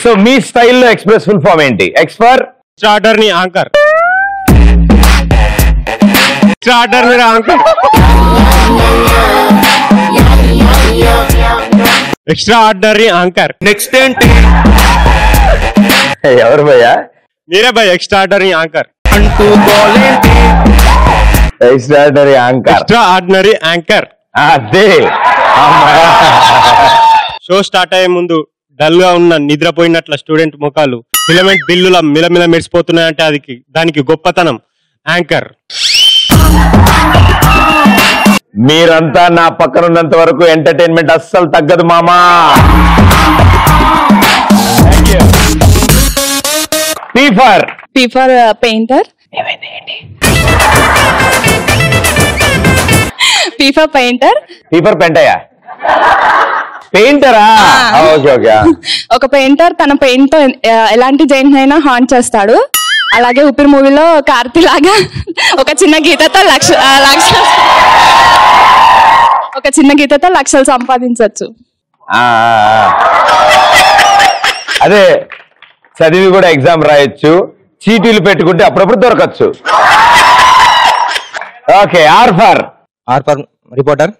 So మీ స్టైల్లో express full form ఏంటి? X for extraordinary anchor. Extraordinary anchor. Extraordinary anchor. Next ఏంటి? ఎవరు భయ్యా? మీరే భయ్ ఎక్స్ట్రాడర్నీ యాంకర్. అంటూ గోలేంటి? Extraordinary anchor. Extraordinary anchor. అదే షో స్టార్ట్ అయ్యే ముందు డల్ గా ఉన్న నిద్రపోయినట్ల స్టూడెంట్ ముఖాలు ఫిలమెంట్ బిల్లుల మిలమిల మెరిసిపోతున్నాయంటే దానికి గొప్పతనం యాంకర్. మీరంతా నా పక్కన ఉన్నంత వరకు ఎంటర్టైన్మెంట్ అస్సలు తగ్గదు మామా. P for painter. P for painter. P for Pentayya. పెయింటరా? Okay okay. ఒక పెయింటర్ తన పెయింట్ తో ఎలాంటి జైన్ అయినా హాంట్ చేస్తాడు. అలాగే ఊపిరి మూవీలో కార్తీ లాగా ఒక చిన్న గీతతో లక్షలు సంపాదించవచ్చు. అదే చదివి కూడా ఎగ్జామ్ రాయొచ్చు, చీటీలు పెట్టుకుంటే అప్పుడప్పుడు దొరకచ్చు. ఓకే. R for reporter.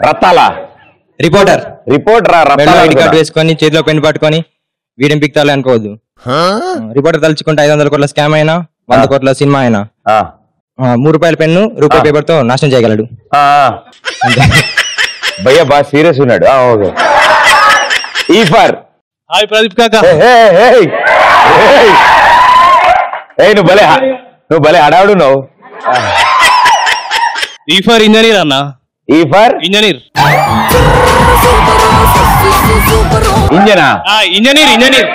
రత్తాల రిపోర్టర్. ఐడి కార్డు వేసుకొని చేతిలో పెన్ పట్టుకొని వీడియం పిక్తాలి అనుకోవద్దు. రిపోర్టర్ తలుచుకుంటే 500 కోట్ల స్కామ్ అయినా 100 కోట్ల సినిమా అయినా ₹3 పెన్ను రూపాయి పేపర్ తో నాశనం చేయగలడు. భయ్యా బాగా సీరియస్ ఉన్నాడు. ఓకే. ఈ ఫర్ హాయ్ ప్రదీప్ కాకా. నువ్వు భలే హడావుడు నువ్వు. ఈ ఫర్ ఇంజనీర్ అన్న. ఈ ఫర్ ఇంజనీర్. ఇంజనా? ఇంజనీర్.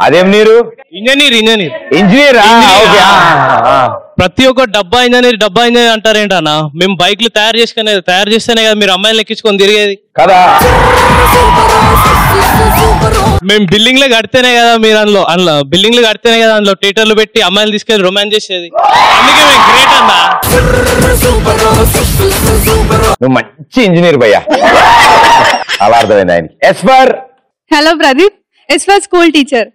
అదేం నీరు? ఇంజనీరా? ప్రతి ఒక్క డబ్బా ఇంజనీర్ అంటారేంటన్నా? మేము బైక్లు తయారు చేస్తేనే కదా మీరు అమ్మాయిలు ఎక్కించుకొని తిరిగేది కదా. మేము బిల్డింగ్లు కడితేనే కదా మీరు అందులో థియేటర్లు పెట్టి అమ్మాయిలు తీసుకెళ్లి రొమాన్స్ చేసేది. అందుకే మేము గ్రేట్ అన్నా. నువ్వు మంచి ఇంజనీర్ భయ్యా. అలా అర్థమైంది ఆయనకి. S for hello Pradeep. S for school teacher.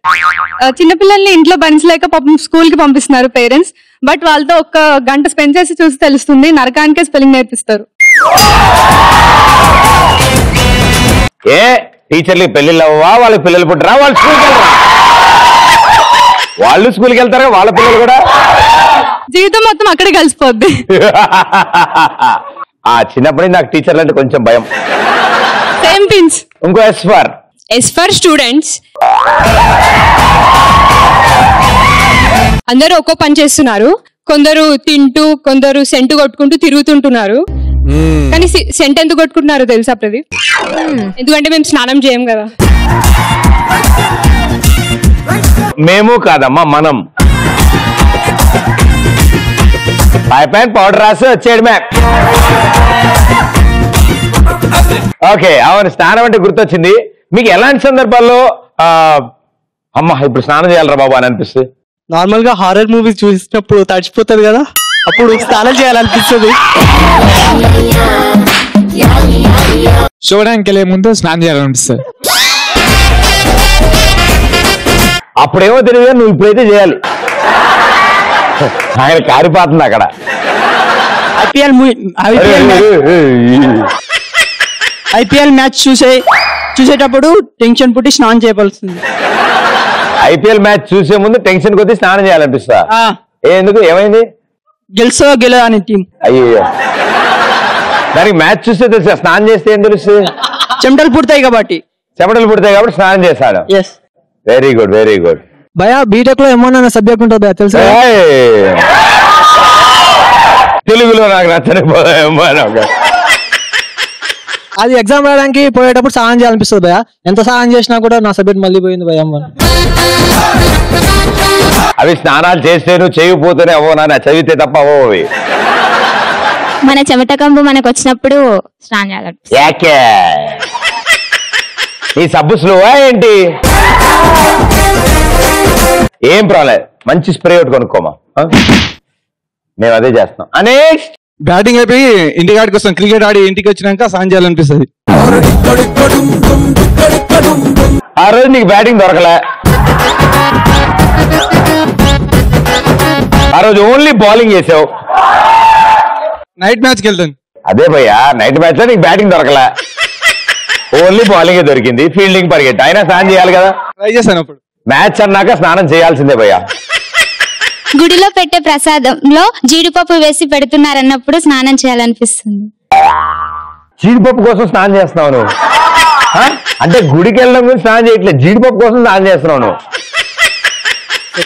చిన్నపిల్లల్ని ఇంట్లో బంచలేక పాపం స్కూల్ కి పంపిస్తున్నారు పేరెంట్స్. బట్ వాళ్ళతో ఒక గంట స్పెండ్ చేసి చూసి తెలుస్తుంది, నరకానికే స్పెల్లింగ్ నేర్పిస్తారు. ఏ టీచర్లకి పెళ్లిళ్ళు అవ్వవా? వాళ్ళకి పిల్లలు పుట్టరా? వాళ్ళు స్కూల్కి వెళ్తారా? వాళ్ళు స్కూల్కి వెళ్తారా? వాళ్ళ పిల్లలు కూడా జీవితం మొత్తం అక్కడే కలిసిపోద్ది. చిన్నప్పటి నాకు టీచర్లు అంటే కొంచెం భయం. Same pinch. ఇంకో ఎస్ ఫర్ స్టూడెంట్స్. అందరూ ఒక్కో పని చేస్తున్నారు. కొందరు తింటూ, కొందరు సెంటు కొట్టుకుంటూ తిరుగుతుంటున్నారు. కానీ సెంట్ ఎందుకు కొట్టుకుంటున్నారు తెలుసా ప్రదీప్? ఎందుకంటే మేము స్నానం చేయం కదా. మేము కాదమ్మా, మనం. పైన పౌడర్ రాసి వచ్చేయడమే. ఓకే. అవును, స్నానం అంటే గుర్తొచ్చింది. మీకు ఎలాంటి సందర్భాల్లో అమ్మా ఇప్పుడు స్నానం చేయాలరా బాబు అని అనిపిస్తుంది? నార్మల్ గా హారర్ మూవీస్ చూసినప్పుడు తడిచిపోతుంది కదా, అప్పుడు స్నానం చేయాలనిపిస్తుంది. చూడడానికి వెళ్ళే ముందు స్నానం చేయాలనిపిస్తుంది. అప్పుడేమో తెలియదు, నువ్వు ఇప్పుడైతే చేయాలి. ఆయన కారిపోతుంది అక్కడ. ఐపీఎల్ మ్యాచ్ చూసేటప్పుడు టెన్షన్ పుట్టి స్నానం చేయవలసింది. ఐపీఎల్ మ్యాచ్ చూసే ముందు టెన్షన్ కొద్ది స్నానం చేయాలనిపిస్తా. ఎందుకు? ఏమైంది? గెల అని టీం. అయ్యో, దానికి మ్యాచ్ చూస్తే తెలుసా? స్నానం చేస్తే ఏం తెలుస్తుంది? చెమటలు పుడతాయి కాబట్టి స్నానం చేస్తాడు. Very good. భయా బీటెక్ లో ఏమన్నా సబ్జెక్ట్ ఉంటుంది తెలుసా? తెలుగులో నాకు నచ్చని అది ఎగ్జామ్ రాయడానికి పోయేటప్పుడు స్నానం చేయాలనిపిస్తుంది భయ. ఎంత స్నానం చేసినా కూడా నా సబ్జెక్ట్ మళ్ళీ పోయింది భయ. అవి స్నానాలు చేస్తేను చేయకపోతేనే అవో, నాన్న చదివితే తప్ప అవో అవి. మన చెమట కంపు మనకు వచ్చినప్పుడు స్నానం చేయాలి. యాకే ఈ సబ్బు స్లోవా ఏంటి? ఏం ప్రాబ్లం, మంచి స్ప్రే ఒకటి కొనుక్కోమా, మేము అదే చేస్తాం. అనేక్స్ట్ బ్యాటింగ్ అయిపోయి ఇంటికాడికి వస్తాం, క్రికెట్ ఆడి ఇంటికి వచ్చినాక స్నానం చేయాలనిపిస్తుంది. ఆ రోజు నీకు బ్యాటింగ్ దొరకలే, ఆ రోజు ఓన్లీ బౌలింగ్ చేసావు. నైట్ మ్యాచ్కి వెళ్తాను. అదే భయ్యా, నైట్ మ్యాచ్ లో నీకు బ్యాటింగ్ దొరకలే, ఓన్లీ బౌలింగ్ దొరికింది, ఫీల్డింగ్ పరిగెట్టి అయినా స్నానం చేయాలి కదా. ట్రై చేశాను అప్పుడు. మ్యాచ్ అన్నాక స్నానం చేయాల్సిందే భయ్యా. గుడిలో పెట్టే ప్రసాదంలో జీడిపప్పు వేసి పెడుతున్నారన్నప్పుడు స్నానం చేయాలనిపిస్తుంది. జీడిపప్పు కోసం స్నానం చేస్తున్నావు నువ్వు? అంటే గుడికి వెళ్ళడం గురించి స్నానం చేయట్లేదు, జీడిపప్పు కోసం స్నానం చేస్తున్నావు నువ్వు.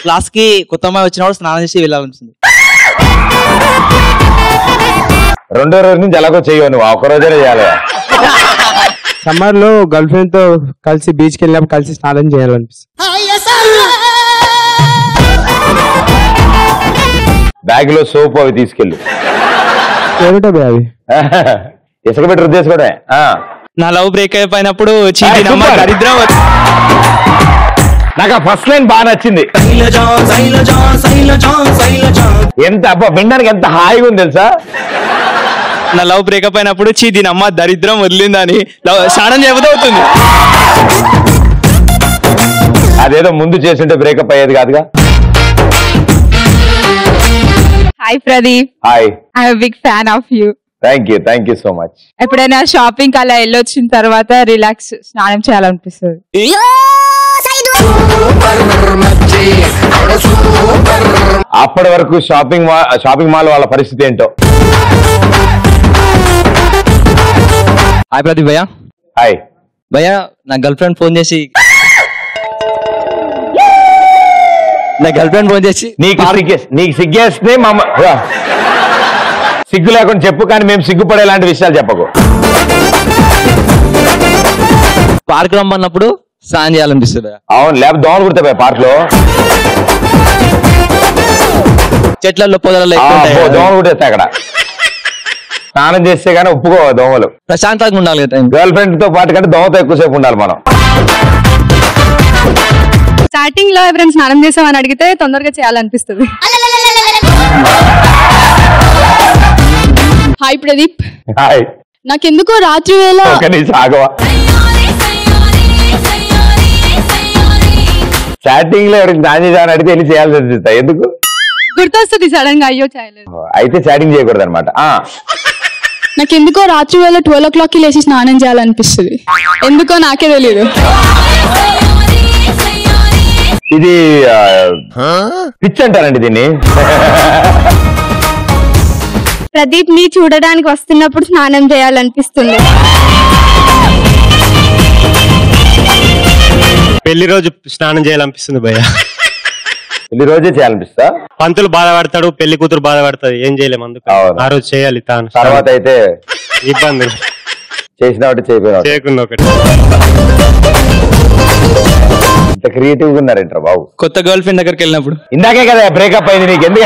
క్లాస్ కి కొత్త అమ్మాయి వచ్చినప్పుడు స్నానం చేసి వెళ్ళాలనిపిస్తుంది. రెండో రోజు నుంచి ఎలాగో చెయ్యవు నువ్వు, ఒక్క రోజైనా చేయాలి. సమ్మర్ లో గర్ల్ ఫ్రెండ్ తో కలిసి బీచ్ కి వెళ్ళినప్పుడు కలిసి స్నానం చేయాలనిపిస్తుంది. బ్యాగ్ లో సోప్ అవి తీసుకెళ్ళి అవి ఇసుక పెట్టి రుద్దేసుకోవడమే. నా లవ్ బ్రేక్ అయిపోయినప్పుడు దరిద్రం. నాకు ఆ ఫస్ట్ లైన్ బాగా నచ్చింది. ఎంత అబ్బా వినడానికి ఎంత హాయిగా ఉంది తెలుసా. నా లవ్ బ్రేకప్ అయినప్పుడు దీని అమ్మ దరిద్రం వదిలిందని స్నానం చేయబోతే అవుతుంది. అదేదో ముందు చేస్తుంటే బ్రేకప్ అయ్యేది కాదుగా. Hi Pradeep. Hi. I'm big fan of you. Thank you so much. ఎప్పుడైనా షాపింగ్ అలా వెళ్ళొచ్చిన తర్వాత రిలాక్స్ స్నానం చేయాలనిపిస్తుంది. అప్పటి వరకు షాపింగ్ మాల్ వాళ్ళ పరిస్థితి ఏంటో. హాయ్ ప్రదీప్ భయ్యా. హాయ్ భయ్యా, నా గర్ల్ ఫ్రెండ్ ఫోన్ చేసి నీకు సిగ్గేస్తే సిగ్గు లేకుండా చెప్పు, కానీ మేము సిగ్గుపడే లాంటి విషయాలు చెప్పకు. పార్క్ రమ్మన్నప్పుడు స్నానం చేయాలనిపిస్తుంది. అవును, లేకపోతే దోమలు కుడతాయి పార్క్ లో, చెట్లలో పొదలలో దోమలు కుట్టేస్తాయి అక్కడ. స్నానం చేస్తే గానీ ఒప్పుకోవాలి దోమలు. ప్రశాంతంగా ఉండాలి కదా. గర్ల్ ఫ్రెండ్ తో పాటు కంటే దోమతో ఎక్కువసేపు ఉండాలి మనం. స్టార్టింగ్ లో ఎవరైనా స్నానం చేసామని అడిగితే తొందరగా చేయాలనిపిస్తుంది. హాయ్ ప్రదీప్. హాయ్. నాకెందుకో రాత్రి వేళ స్టార్టింగ్ లో ఎవరికి స్నానం చేయాలని అడిగితే వెళ్ళి చేయాల్సి అనిపిస్తాయి. ఎందుకు గుర్తొస్తుంది సడన్ గా, అయ్యో చేయలేదు. అయితే చాటింగ్ చేయకూడదు అనమాట. నాకెందుకో రాత్రి వేళ 12 o'clock కి లేచి స్నానం చేయాలనిపిస్తుంది. ఎందుకో నాకే తెలియదు. ఇది పిచ్ అంటారండి దీన్ని. ప్రదీప్ ని చూడడానికి వస్తున్నప్పుడు స్నానం చేయాలనిపిస్తుంది. పెళ్లి రోజు స్నానం చేయాలనిపిస్తుంది భయ్య. పెళ్లి రోజే చేయాలనిపిస్తా. పంతులు బాధపడతాడు, పెళ్లి కూతురు బాధపడతాది, ఏం చేయలేము. అందుకు ఆ రోజు చేయాలి. తర్వాత అయితే ఇబ్బందులు చేసిన ఒకటి చేయకుండా ఒకటి. ఇంత క్రియేటివ్ గా ఉన్నారంటారా బాబు. కొత్త గర్ల్ ఫ్రెండ్ దగ్గరికి వెళ్ళినప్పుడు ఇందాకే కదా బ్రేకప్ అయింది, నీకు ఎందుకు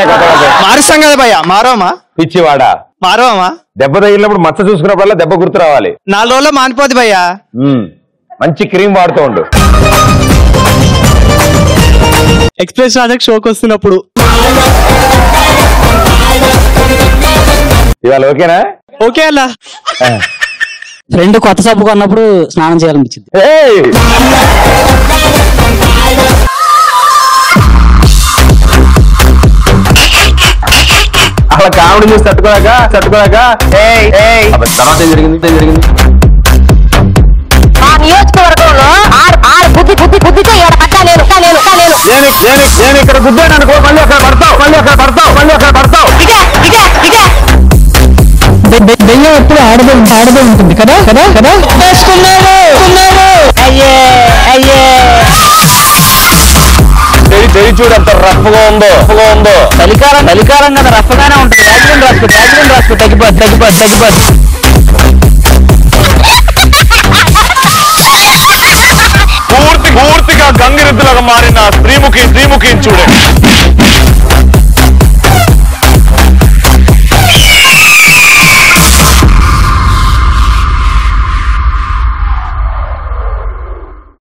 మారుస్తాం కదా భయ్యా. మారోమా పిచ్చివాడా. మారోమా దెబ్బ తగిలినప్పుడు మచ్చ చూసుకున్నప్పుడల్లా దెబ్బ గుర్తు రావాలి. 4 రోజుల్లో మానిపోద్ది భయ్యా. మంచి క్రీమ్ వాడుతూ ఉండు. ఎక్స్ప్రెస్ రాజక్ షోకి వస్తున్నప్పుడు ఇవాళ ఓకేనా? ఓకే అలా. ఫ్రెండ్ కొత్త సబ్బు కొన్నప్పుడు స్నానం చేయాలనిపించింది. అలా కామెడీ చూసి తట్టుకోలేక తర్వాత ఏం జరిగింది? నేను ఇక్కడ గుద్దాను అనుకో, మళ్ళీ అక్కడ పడతావు. దెయ్యం ఎప్పుడు ఆడదే ఉంటుంది కదా. చెయ్యి చూడు అంత రఫ్గా ఉందో. చలికాలం కదా, రఫ్గానే ఉంటుంది. యాక్సిడెంట్ రాసుకో తగ్గిపోద్ది. పూర్తిగా గంగిరెద్దులాగా మారిన స్త్రీముఖి చూడే.